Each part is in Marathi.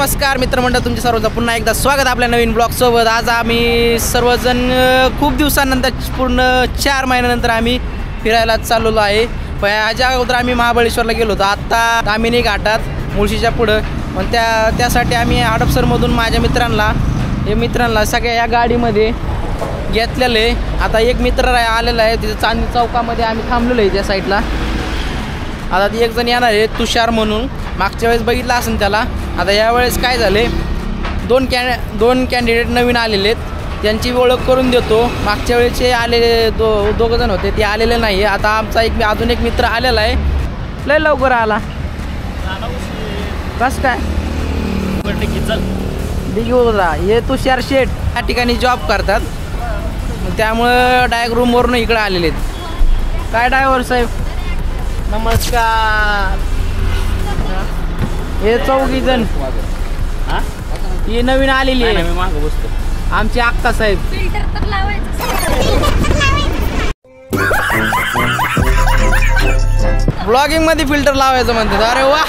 नमस्कार मित्रमंडळ, तुमच्या सर्वांचं पुन्हा एकदा स्वागत आपल्या नवीन ब्लॉग सोबत। आज आम्ही सर्वजण खूप दिवसानंतर पूर्ण 4 महिन्यानंतर आम्ही फिरायला चाललो आहे। ह्याच्या अगोदर आम्ही महाबळेश्वरला गेलो होतो, आता तामिनी घाटात मुळशीच्या पुढं। पण त्यासाठी आम्ही हडपसरमधून माझ्या मित्रांना सगळ्या या गाडीमध्ये घेतलेले। आता एक मित्र आलेला आहे, तिथे चांदणी चौकामध्ये आम्ही थांबलेलो आहे त्या साईडला। आता ती एक जण येणार आहे तुषार म्हणून, मागच्या वेळेस बघितलं असेल त्याला। आता यावेळेस काय झाले, दोन कॅन्डिडेट नवीन आलेले आहेत, त्यांची ओळख करून देतो। मागच्या वेळेचे आलेले दोघं जण होते, ते आलेले नाही। आता आमचा अजून एक मित्र आलेला आहे, लय लवकर आला। कसं काय बिगी होता हे तुषार शेठ या ठिकाणी जॉब करतात, त्यामुळं डायरेक्ट रूमवरून इकडे आलेले आहेत। काय ड्रायव्हर साहेब नमस्कार। हे 4 जण ही नवीन आलेली आहे, आमची अक्का साहेब। ब्लॉगिंग मध्ये फिल्टर लावायचं म्हणतात। अरे वा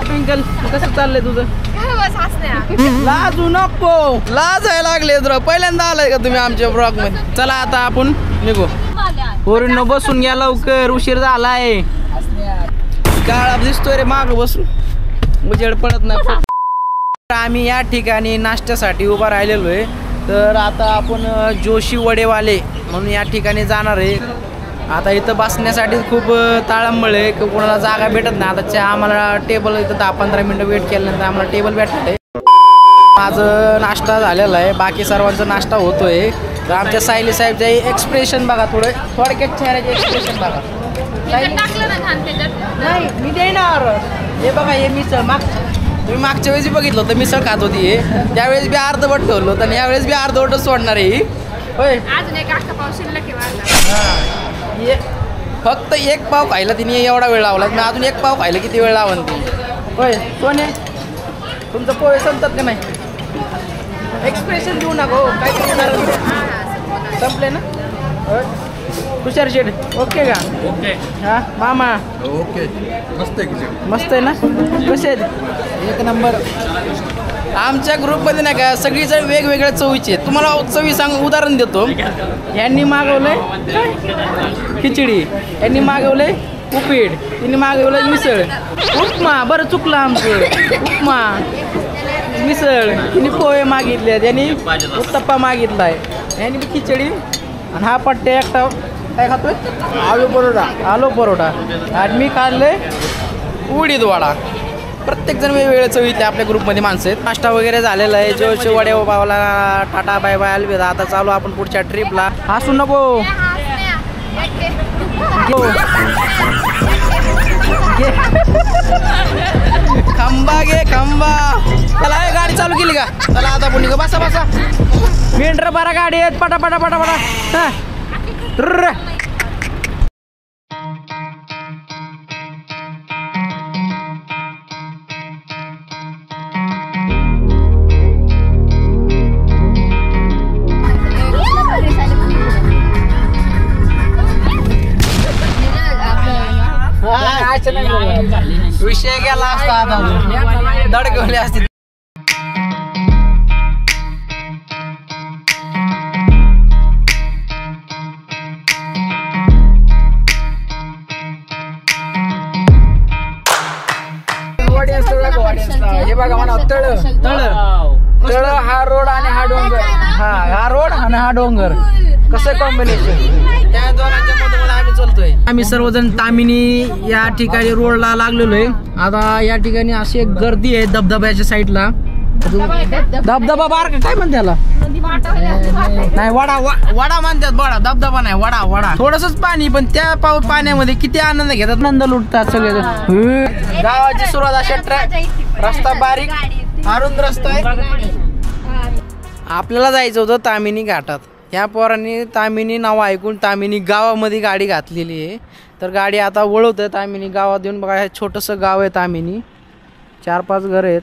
ट्विंकल, कसं चाललंय तुझं? लाजू नको, लाजायला लागले तर पहिल्यांदा आलाय का तुम्ही आमच्या ब्लॉग मध्ये? चला आता आपण निघू। पोरींनो बसून घ्या लवकर, उशीर झालाय। काळा दिसतोय रे माग बसून, उजेड पडत नाही। आम्ही या ठिकाणी नाश्त्यासाठी उभा राहिलेलो आहे, तर आता आपण जोशी वडेवाले म्हणून या ठिकाणी जाणार आहे। आता इथं बसण्यासाठी खूप ताळंबळ आहे, कोणाला जागा भेटत नाही। आता आम्हाला टेबल इथं 10-15 मिनटं वेट केल्यानंतर आम्हाला टेबल भेटलं आहे। माझं नाश्ता झालेला आहे, बाकी सर्वांचा नाश्ता होतोय। तर आमच्या सायली साहेबचे एक्सप्रेशन बघा, थोडक्यात चेहऱ्याचे एक्सप्रेशन बघा। नाही मी देणार, हे बघा हे मिसळ तुम्ही मागच्या वेळेस बघितलं होतं मिसळ खात होती हे, त्यावेळेस बी अर्धवट ठेवलं होतं आणि यावेळेस बी अर्धवटच सोडणार आहे। होय फक्त एक पाव खायला तिने एवढा वेळ लावला, मी अजून एक पाव खायला किती वेळ लावून ती? होय सोने तुमचं पोहे संपतात का नाही? एक्सप्रेशन देऊ नका हो, काय संपले ना? तुषार शेठ ओके का? ओके हा मामा ओके, मस्त आहे ना? कसे आहेत? एक नंबर। आमच्या ग्रुपमध्ये नाही का सगळी जण वेगवेगळ्या चवीचे आहेत। तुम्हाला चवी उदाहरण देतो। यांनी मागवलंय खिचडी, यांनी मागवलंय उपीट, त्यांनी मागवलंय मिसळ, उपमा। बरं चुकलं आमचं, उपमा मिसळ, तिने पोहे मागितले, त्यांनी उत्तप्पा मागितलाय, यांनी खिचडी, आणि हा पट्टे एकटा काय खातोय आलू परोठा, आणि मी खाल्लंय उडीद वडा। प्रत्येक जण वेगवेगळ्या चवीतले आपल्या ग्रुपमध्ये माणसं आहेत। नाश्ता वगैरे झालेला आहे, जोशी वडे बाबाला टाटा बाय बाय अलविदा। आता चालू आपण पुढच्या ट्रिपला। हसू नको, खंबा घे खंबा। चला गाडी चालू केली का? चला आता पुढे बसा बसा, मेंढर बारा गाडी आहेत, पटा पटा पटा पटा। विषय गेला असता, आता दडकवले असते। हे बघा म्हणा तळ तळ, हा रोड आणि हा डोंगर, हा रोड आणि हा डोंगर, कसं कॉम्बिनेशन। त्या दोघांच्या मध्ये आम्ही चलतोय। आम्ही सर्वजण तामिनी या ठिकाणी रोडला लागलेलो आहे। आता या ठिकाणी अशी एक गर्दी आहे धबधब्याच्या साईडला। धबधबा बार काय म्हणते त्याला? नाही वडा म्हणतात, वडा धबधबा नाही, वडा। थोडसच पाणी, पण त्या पाण्यामध्ये किती आनंद घेतात, आनंद लुटतात सगळे। गावाची सुरुवात अशा रस्ता बारीक अरुंद रस्ता आहे। आपल्याला जायचं होतं तामिनी घाटात। ह्या पोरांनी तामिनी नाव ऐकून तामिनी गावामध्ये गाडी घातलेली आहे, तर गाडी आता वळवतं तामिनी गावात येऊन। बघा हे छोटंसं गाव आहे तामिनी, 4-5 घर आहेत,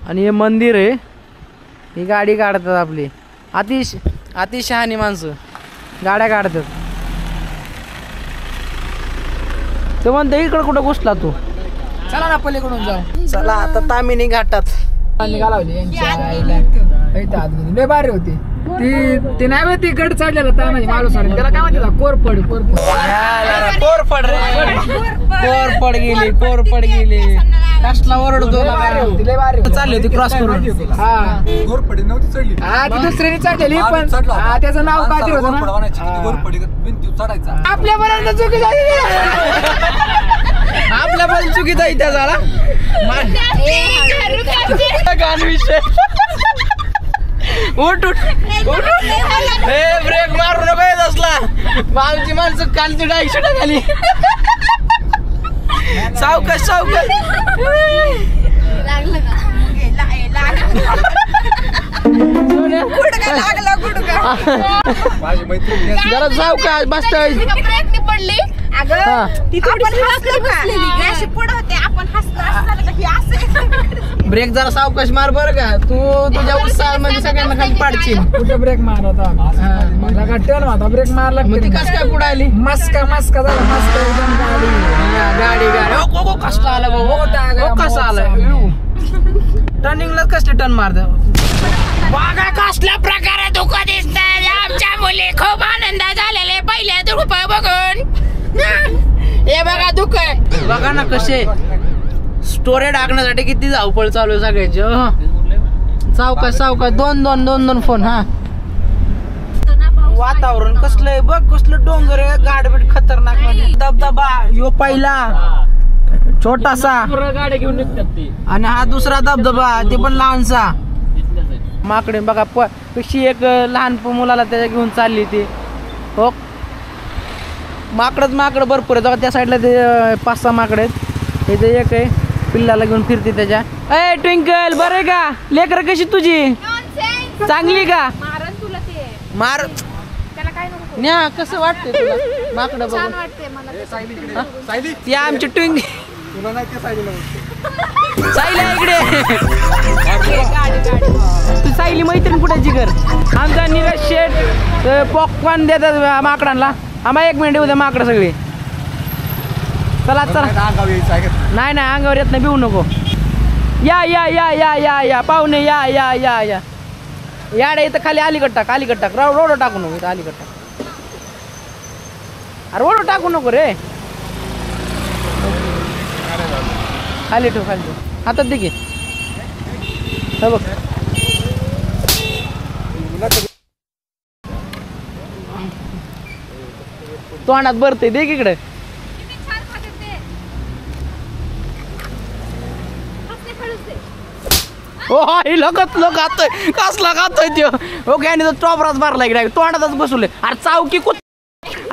आणि हे मंदिर आहे। ही गाडी काढतात आपली, अति शहाणी माणसं गाड्या काढतात। तो म्हणतो इकडं कुठं घुसला तू? चला ना पलीकडून जाऊ. चला आता तामिनी घाटात निघालावली लय भारी होती ती नाही ती गड चढलेला तामिनी माणूस त्याला काय म्हणते कोरफड कोरफड रे कोरफड गेली कसला ओरडतो चालली होती क्रॉस करून. हा ती दुसऱ्याने चढलेली पण त्याचं नाव काय होतं ना आपल्यापर्यंत चुकी झाली आपल्यापर्यंत चुकी जाईल त्या झाला गाण विषय उठ ब्रेक मारू नको असला मागची माणसं कालची डायशी टाकाली सावकाश जरा सावकाश बसत पडली ब्रेक जरा सावकाश मार बर का तू तुझ्या उत्साह मध्ये सगळ्यांना खाली पाडशील. कुठे ब्रेक मार होता ब्रेक मारला कस काय पुढे आली मस्का झाला गाडी कसला आला कसा आला टर्निंगला कसले टर्न मारत बघा कसल्या प्रकारे धोका दिसतंय. आमच्या मुली खूप आनंद झालेले पहिल्या धुक बघून हे बघा धुक बघा ना कसे स्टोरेज टाकण्यासाठी किती धावपळ चालू आहे सगळ्याची. सावकाश दोन फोन. हा वातावरण कसलंय बघ कसलं डोंगर गाडबीट खतरनाक मध्ये धबधबा यो पहिला छोटासा गाड्या घेऊन निघतात आणि हा दुसरा धबधबा ते पण लहानसा. माकडे बघा कशी एक लहान मुलाला त्याच्या घेऊन चालली ती हो माकड भरपूर आहे त्या साईडला ते 5-6 माकडे आहेत. इथे एक आहे पिल्लाला घेऊन फिरते त्याच्या. ए ट्विंकल बरं का लेकर कशी तुझी चांगली का मार न्या कसं वाटतंय तुला माकड बघून ती आमची ट्विंक सायली इकडे तू सायली मैत्रीण कुठे जिगर आमचा नीरज शेठ पॉपकॉर्न देतात माकडांना. आम्हा 1 मिनिट उद्या माकडं सगळी चला नाही अंगावर येत नाही भिवू नको. या पाहुणे या याडे इथं खाली अलीकड टाक रोड टाकू नको इथं अलीकड टाक रोड टाकू नको रे खाली ठेव हातात दे की बघ तोंडात भरते दे इकडे. हो खातोय कसला खातोय त्यो ओके आणि तो टॉपराच भरला इकडे तोंडातच बसवले. अरे चावकी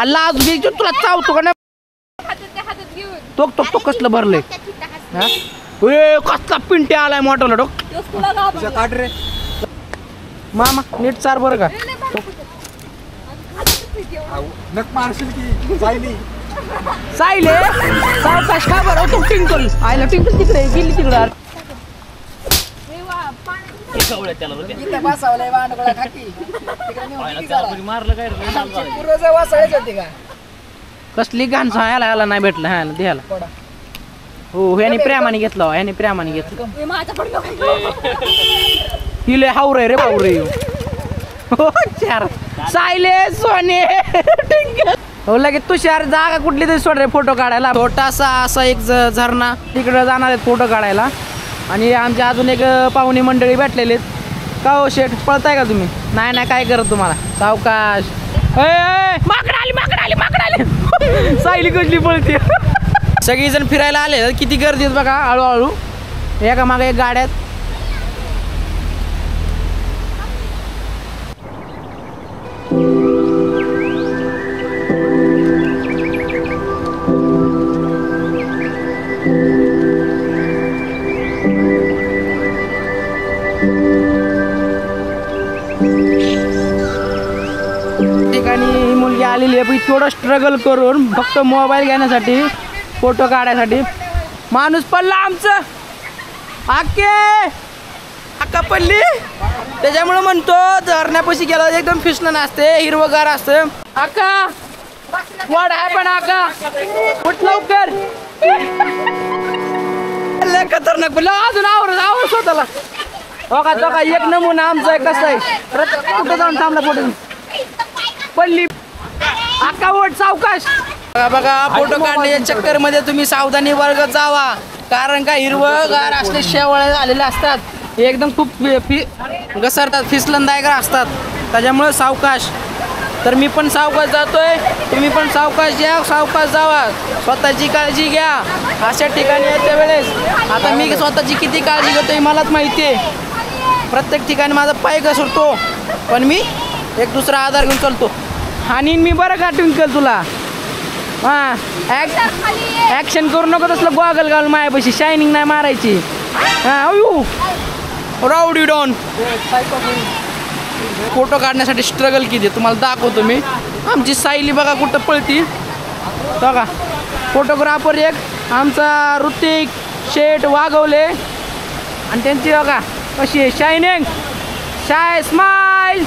लाज घे तुला चावतो का नाही तो कसलं भरलंय कसला पिंटे आलाय मोठा डोक रे मामा नीट चार बरं का सायले सावकाश का बरं तो टिंकल आयला टिंकल तिकडे गेली तिकडे कसली घाण ह्याला ह्याला नाही भेटलं ह्याला द्यायला हो ह्याने प्रेमाने घेतलं ह्याने प्रेमाने घेतलं हिले हावरे रे बावरे हो चार सायले सोने हो लगेच तुषार जागा कुठली तरी सोड रे फोटो काढायला. छोटासा असा एक झरणा तिकडे जाणार आहेत फोटो काढायला आणि आमच्या अजून एक पाहुणे मंडळी भेटलेले का हो शेठ पळताय का तुम्ही. नाही काय करत तुम्हाला सावकाश माकड आली सायली कसली पळते. सगळीजण फिरायला आले किती गर्दी आहेत बघा हळूहळू एका मागे एक गाड्यात. ठिकाणी ही मुलगी आलेली आहे थोडं स्ट्रगल करून फक्त मोबाईल घेण्यासाठी फोटो काढायसाठी. माणूस पडला आमचं आक्का पडली त्याच्यामुळे म्हणतो धरण्यापाशी गेला एकदम फिसलं असते हिरवगार असतं. आक्का व्हॉट हॅपन आक्का उठ लवकर लय खतरनाक पण अजून आवर स्वतःला बघा एक नमुना आमचा आहे कसा आहे कुठं जाऊन थांबला फोटो पडली अक्का वोट सावकाश बघा फोटो काढण्याच्या चक्कर मध्ये तुम्ही सावधानी वर्ग जावा कारण का हिरवगार असले शेवाळे झालेले असतात एकदम खूप घसरतात फिसलंदायक असतात त्याच्यामुळे सावकाश तर मी पण सावकाश जातोय तुम्ही पण सावकाश या सावकाश जावा स्वतःची काळजी घ्या अशा ठिकाणी याच्या वेळेस आता मी स्वतःची किती काळजी घेतोय मलाच माहिती आहे प्रत्येक ठिकाणी माझा पाय घसरतो पण मी एक दुसरा आधार घेऊन चालतो आणि मी बरं का ट्विंकल तुला हां ॲक्शन करू नको तसलं गॉगल घालून मायापाशी शायनिंग नाही मारायची हां अयू राऊडी डॉन फोटो काढण्यासाठी स्ट्रगल किती तुम्हाला दाखवतो मी आमची सायली बघा कुठं पळती बघा फोटोग्राफर एक आमचा ऋतिक शेठ वागवले आणि त्यांची बघा कशी आहे शायनिंग शाय स्माइल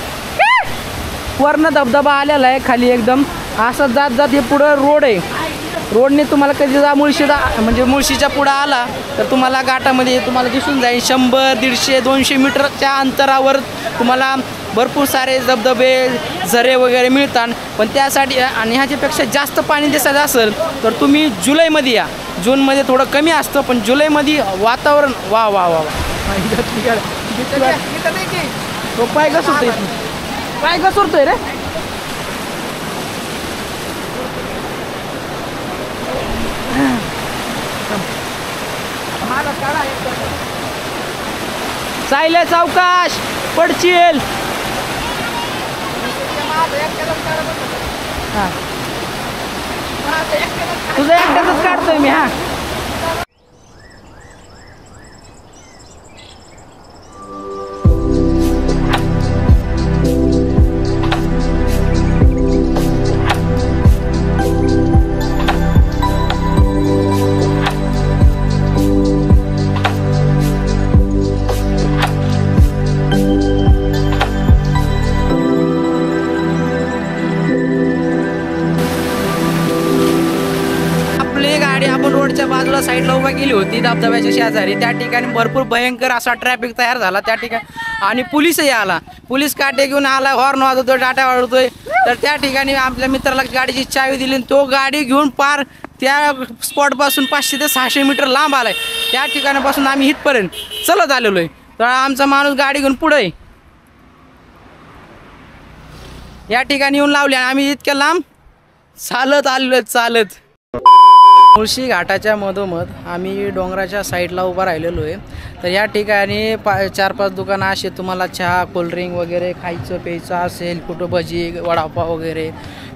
वरनं धबधबा आलेला आहे खाली एकदम असं जात जात हे पुढं रोड आहे रोडने तुम्हाला कधी जा म्हणजे मुळशीच्या पुढं आला तर तुम्हाला घाटामध्ये तुम्हाला दिसून जाईल 100, 150, 200 मीटरच्या अंतरावर तुम्हाला भरपूर सारे धबधबे झरे वगैरे मिळतात पण त्यासाठी आणि ह्याच्यापेक्षा जास्त पाणी दिसायचं असेल तर तुम्ही जुलैमध्ये या जूनमध्ये थोडं कमी असतं पण जुलैमध्ये वातावरण वा वा वा तो पाय घसरतोय पाय घसरतोय रे सायले सावकाश पडशील तुझं एकट्याच काढतोय मी हा रोडच्या बाजूला साईडला उभा केली होती धबधब्याच्या शेजारी त्या ठिकाणी भरपूर भयंकर असा ट्रॅफिक तयार झाला त्या ठिकाणी आणि पोलीसही आला पोलीस काटे घेऊन आला हॉर्न वाजवतोय टाटा वाजवतोय तर त्या ठिकाणी आपल्या मित्राला गाडीची चावी दिली तो गाडी घेऊन पार त्या स्पॉटपासून 500 ते 600 मीटर लांब आलाय त्या ठिकाणापासून आम्ही इथपर्यंत चलत आलेलो आहे तर आमचा माणूस गाडी घेऊन पुढे या ठिकाणी येऊन लावले आम्ही इतक्या लांब चालत आलेलो चालत मुळशी घाटाच्या मधोमध आम्ही डोंगराच्या साईडला उभा राहिलेलो आहे तर या ठिकाणी 4-5 दुकानं असे तुम्हाला चहा कोल्ड्रिंक वगैरे खायचं प्यायचं असेल कुठं भजी वडापाव वगैरे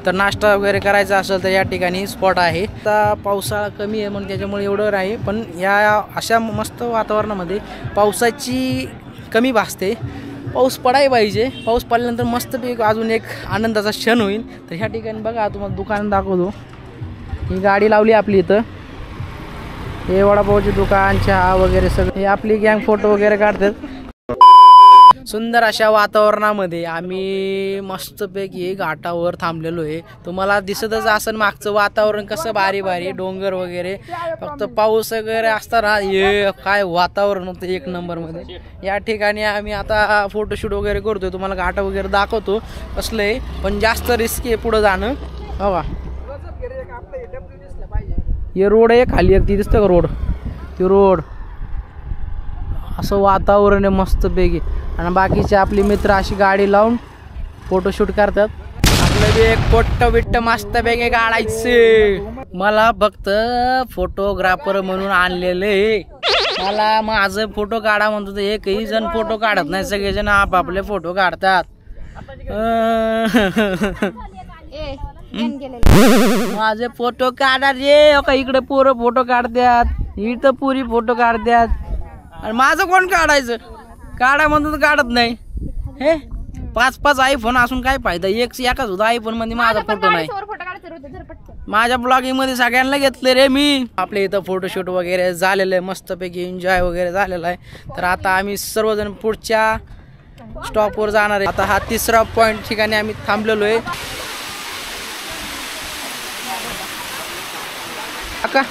तर नाश्ता वगैरे करायचा असेल तर या ठिकाणी स्पॉट आहे आता पावसाळा कमी आहे म्हणून त्याच्यामुळे एवढं नाही पण या अशा मस्त वातावरणामध्ये पावसाची कमी भासते पाऊस पडाय पाहिजे पाऊस पडल्यानंतर मस्तपैकी अजून एक आनंदाचा क्षण होईल तर ह्या ठिकाणी बघा तुम्हाला दुकान दाखवतो ही गाडी लावली आपली इथं हे वडापावचे दुकान चहा वगैरे सगळे हे आपली गँग फोटो वगैरे काढतात सुंदर अशा वातावरणामध्ये आम्ही मस्तपैकी घाटावर थांबलेलो आहे तुम्हाला दिसतच असेल मागचं वातावरण कसं भारी भारी डोंगर वगैरे फक्त पाऊस वगैरे असताना हे काय वातावरण होतं एक नंबरमध्ये या ठिकाणी आम्ही आता फोटोशूट वगैरे करतोय तुम्हाला घाट वगैरे दाखवतो कसलं आहे पण जास्त रिस्की आहे पुढं जाणं हो का हे रोड आहे खाली एक ती दिसतं का रोड ती रोड असं वातावरण आहे मस्तपैकी आणि बाकीचे आपली मित्र अशी गाडी लावून फोटोशूट करतात आपलं बी एक पोट्ट बिट्ट मस्तपैकी काढायचे मला फक्त फोटोग्राफर म्हणून आणलेले मला माझं फोटो काढा म्हणतो तर एकही जण फोटो काढत नाही सगळेजण आपापले फोटो काढतात माझे फोटो काढा रे इकडे पोरं फोटो काढतात इथं पुरी फोटो काढतात आणि माझं कोण काढायचं काढा म्हणतो तर काढत नाही हे 5-5 आयफोन असून काय फायदा एकाच होता आयफोन मध्ये माझा फोटो नाही माझ्या ब्लॉगिंग मध्ये सगळ्यांना घेतले रे मी आपल्या इथं फोटोशूट वगैरे झालेलं आहे मस्तपैकी एन्जॉय वगैरे झालेला आहे तर आता आम्ही सर्वजण पुढच्या स्टॉपवर जाणार आहे आता हा 3रा पॉइंट ठिकाणी आम्ही थांबलेलो आहे का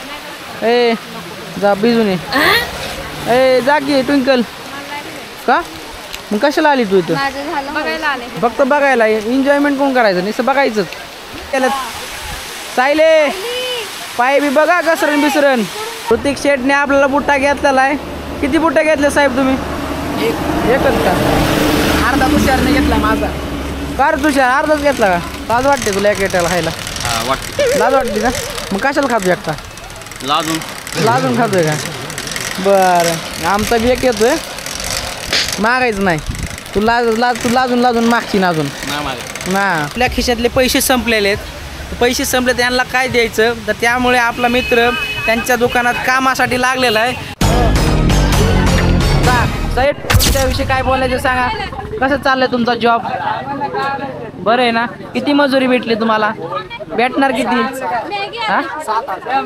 ए जा बिजून ए जा की ट्विंकल का मग कशाला आली तू इथं फक्त बघायला एन्जॉयमेंट कोण करायचं नुसतं बघायचंच केलं सायले पाय बी बघा घसरण बिसरण ऋतिक शेटने आपल्याला बुट्टा घेतलेला आहे किती बुट्टा घेतले साहेब तुम्ही एकच का अर्धा तुषारने घेतला माझा कार तुषार अर्धाच घेतला का लाज वाटते तुला एक एटाला खायला लाज वाटते का मग कशाला खातो एकटा लाजून खातोय का बरं आमचा बी एक येतोय मागायचं नाही तू लाजून मागची ना अजून ना आपल्या खिशातले पैसे संपलेले आहेत पैसे संपले त्यांना काय द्यायचं तर त्यामुळे आपला मित्र त्यांच्या दुकानात कामासाठी लागलेला आहे साहेब तुमच्याविषयी काय बोलायचं सांगा कसं चाललंय तुमचा जॉब बरं आहे ना किती मजुरी भेटली तुम्हाला भेटणार किती हा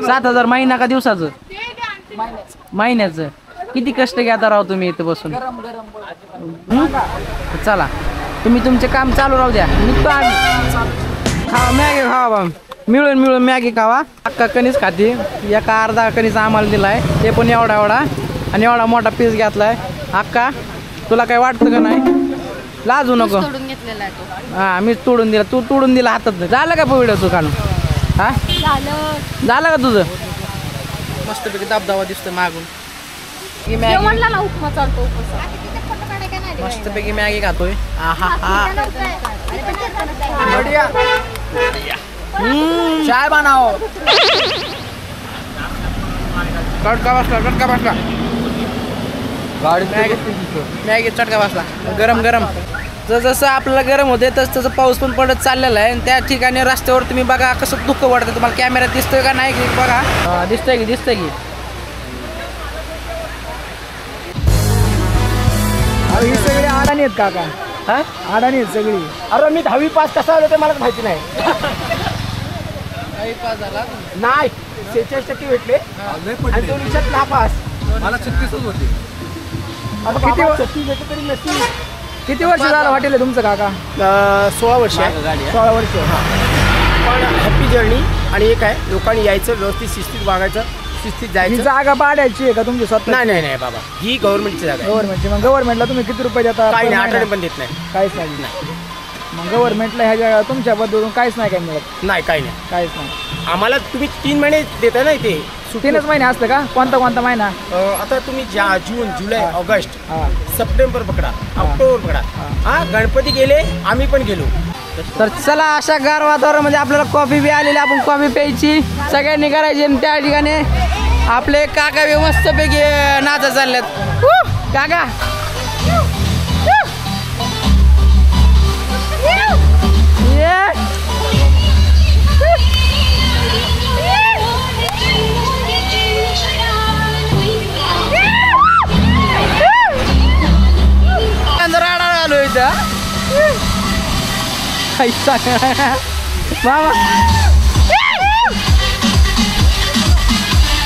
7,000 महिना का दिवसाचं महिन्याचं किती कष्ट घेता राव तुम्ही इथं बसून चला तुम्ही तुमचे काम चालू राहू द्या निघतो आम्ही खावा मॅगी खावा मिळून मॅगी खावा अख्खा कणीस खाते एका अर्धा कणीस आम्हाला दिलाय ते पण एवढा आणि एवढा मोठा पीस घेतलाय अक्का तुला काय वाटतं का नाही लाजू नको हा मीच तोडून दिला तू तोडून दिला हातात झालं का व्हिडिओ तू काढून हा झालं का तुझं मस्तपैकी दाबदावा दिसतोय मागून मस्तपैकी मॅगी खातोय चाय बनाओ चटका बसला मॅगी चटका बसला गरम जसं आपल्याला गरम होते तसं पाऊस पण पडत चाललेला आहे त्या ठिकाणी रस्त्यावर तुम्ही बघा कसं दुःख वाटतं तुम्हाला कॅमेऱ्यात दिसतोय का नाही बघा दिसतंय की ही सगळी अडाणी आहेत काका हा अडाणी आहेत सगळी अरे मी 10वी पास कसा आलो ते मलाच माहिती नाही 10वी पास झाला नाही 46% भेटले आणि तो विषयात नापास मला 36च होते किती वर्ष झालं हॉटेल तुमचं काका 16 वर्ष 16 वर्ष पण हॅपी जर्नी आणि एक आहे लोकांनी यायचं व्यवस्थित शिस्तीत वागायचं शिस्तीत जायचं जागा पाडायची आहे का तुमची स्वतः नाही बाबा ही गव्हर्नमेंटची जागा गव्हर्नमेंटची मग गव्हर्नमेंटला तुम्ही किती रुपये देता काही नाही आठवडे पण देत नाही काहीच नाही मग गव्हर्नमेंटला ह्या जागा तुमच्याबद्दल काहीच नाही काय मिळत नाही काही नाही काहीच नाही आम्हाला तुम्ही 3 महिने देता ना इथे 3च महिने असतं का कोणता महिना आता तुम्ही जून जुलै ऑगस्ट हा सप्टेंबर पकडा ऑक्टोबर पकडा हा गणपती गेले आम्ही पण गेलो तर चला अशा गार वातावरणामध्ये आपल्याला कॉफी बी आलेली आपण कॉफी प्यायची सगळ्यांनी करायची आणि त्या ठिकाणी आपले काका बी मस्तपैकी नाचा चालल्यात काका आलो इथं मामा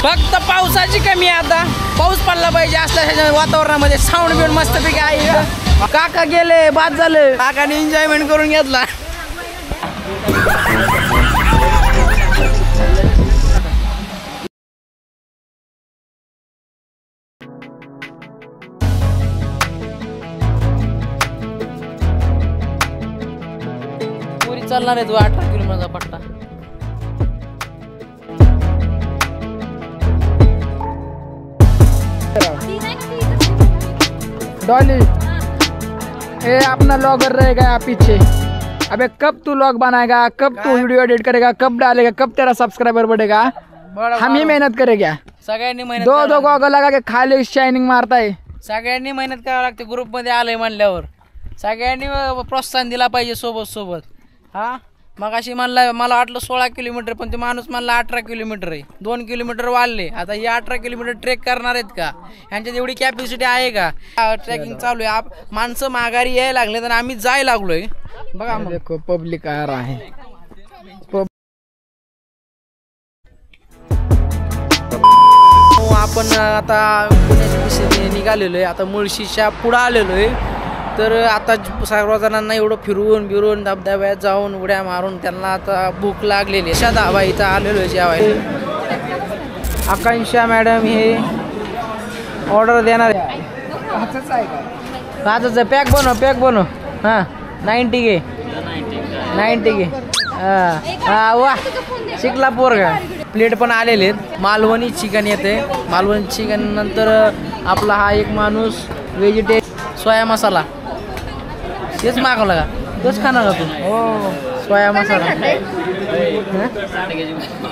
फक्त पावसाची कमी आहे आता पाऊस पडला पाहिजे असल्या वातावरणामध्ये साऊंड बिऊंड मस्तपैकी आहे काका गेले बाद झाले काकाने एन्जॉयमेंट करून घेतला पुरी चालणार आहे तू 18 किलोमीटरचा पट्टा डॉली ये अपना लॉगर रहेगा पीछे अबे कब तू लॉग बनाएगा कब तू वीडियो एडिट करेगा कब डालेगा कब तेरा सब्सक्राइबर बढ़ेगा हम ही मेहनत करेगा सगळ्यांनी मेहनत दो गॉगल लगा के खाली शाइनिंग मारताय सगळ्यांनी मेहनत करावं लागते ग्रुप मध्ये आलंय म्हणल्यावर सगळ्यांनी प्रोत्साहन दिला पाहिजे सोबत हा मग अशी मला वाटलं 16 किलोमीटर पण ते माणूस म्हणला 18 किलोमीटर आहे 2 किलोमीटर वाढले आता हे 18 किलोमीटर ट्रेक करणार आहेत का ह्यांच्यात एवढी कॅपॅसिटी आहे का ट्रेकिंग चालू आहे माणसं माघारी यायला लागले तर आम्ही जायला लागलोय बघा देखो पब्लिक आ रहा है आपण आता पुण्याच्या दिशेने निघालेलो आहे आता मुळशीच्या पुढं आलेलो आहे तर आता सर्वजणांना एवढं फिरून धबधब्यात जाऊन उड्या मारून त्यांना आता भूक लागलेली आहे धाबा इथं आलेलो आहे जेवायला आकांक्षा मॅडम हे ऑर्डर देणार आहे. काचच आहे का? काचाचं पॅक बनव हां 90 घे 90 घे हां वा शिकला पोरगा. प्लेट पण आलेले आहेत. मालवणी चिकन येते. मालवणी चिकन नंतर आपला हा एक माणूस सोया मसाला तेच मागवला का? तोच खाणार का तू? हो सोया मसाला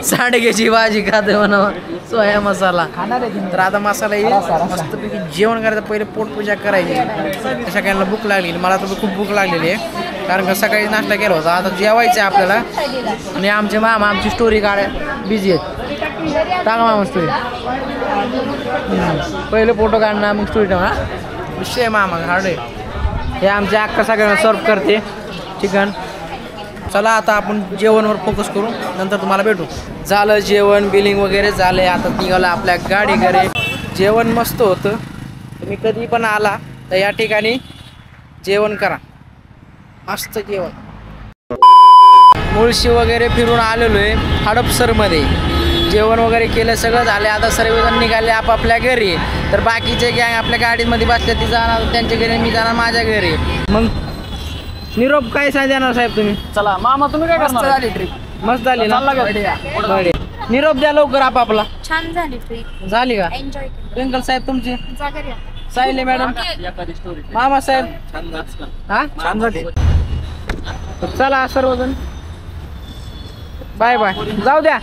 सांडग्याची भाजी खाते म्हणा सोया मसाला. खाणार आहे की तर आता मसाला येईल मस्तपैकी जेवण करायचं. पहिले पोटपूजा करायची. सगळ्यांना भूक लागली. मला तर खूप भूक लागलेली आहे कारण का सकाळी नाश्ता केला होता. आता जेवायचं आहे आपल्याला. आणि आमचे मामा आमची स्टोरी काढाय बिझी आहेत. टाका मामा स्टोरी. पहिले फोटो काढणार मग स्टोरी टाका. विषय मामा हार्ड आहे. हे आमच्या अक्का सगळ्यांना सर्व करते चिकन. चला आता आपण जेवणवर फोकस करू नंतर तुम्हाला भेटू. झालं जेवण बिलिंग वगैरे झालं. आता निघालं आपल्या गाडी घरी. जेवण मस्त होतं. तुम्ही कधी पण आला तर या ठिकाणी जेवण करा. मस्त जेवण. मुळशी वगैरे फिरून आलेलो आहे हडपसरमध्ये. जेवण वगैरे केलं सगळं झालं. आता सर्वजण निघाले आपापल्या घरी. तर बाकीचे गँग आपल्या गाडीमध्ये बसले. ती जाणार त्यांच्या घरी मी जाणार माझ्या घरी. मग निरोप काय देणार साहेब तुम्ही? चला मामा तुम्ही काय करणार? झाली ट्रिप मस्त झाली ना? बढिया. निरोप द्या लवकर आपापला. छान झाली ट्रिप. झाली का? एन्जॉय केलं. ट्विंकल साहेब तुमची? जागरिया. सायले मॅडम मामा साहेब हा छान झाली. चला सर्वजण बाय बाय. जाऊ द्या.